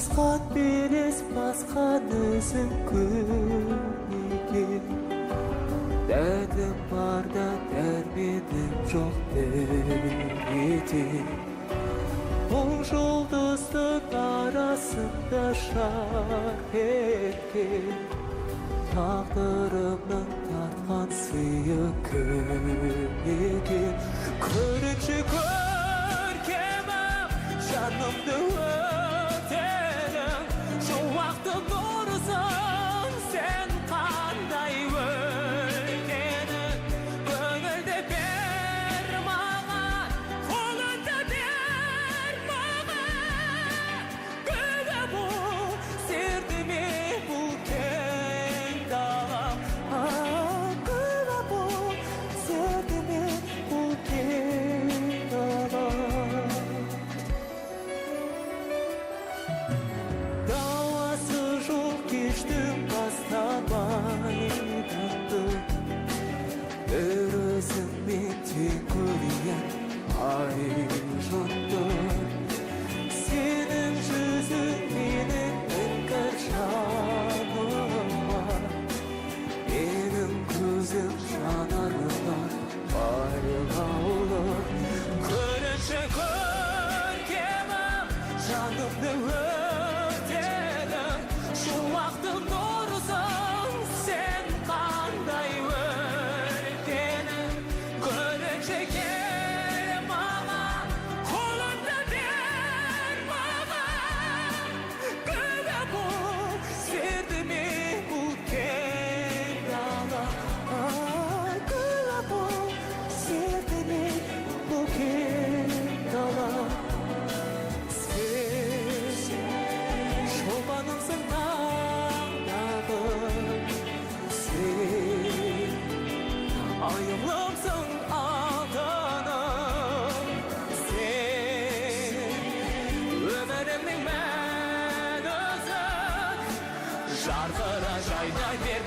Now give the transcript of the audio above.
Басқан белес басқан өзің көнеге, дәтім барда дәрменім жоқ дәреде. Бұл жұлдыздың арасында шар еткен тағдырымның тартқан сыйы кім екен? Көрінші көркемім жанымды өтерім, шуақты нұрысың сен қандай өлкенің. Көңілді бер маған, қолыңды бер маған, гүлі бұл сердіме бұл кең далам. Гүлі бұл сердіме бұл кең далам. Дауасы жоқ кештің бастамай тартты, бір өзіңмен тең көрген ай жұтты. Сенің жүзің менің іңкәр жаныма, менің көзім жанарыма байлаулы. Көрінші көркемім жанымды өртедің, шуақтың нұрысың сен қандай өлкенің. Көрінші кел маған, қолыңды бер маған, гүлі бұл сердіме бұл кең дала. Гүлі бұл сердіме бұл кең дала. Сен шолпанымсың таңдағы, сен айылымсың алтыным, сен өмірімнің мән өзі. Жарқыра жайнай бер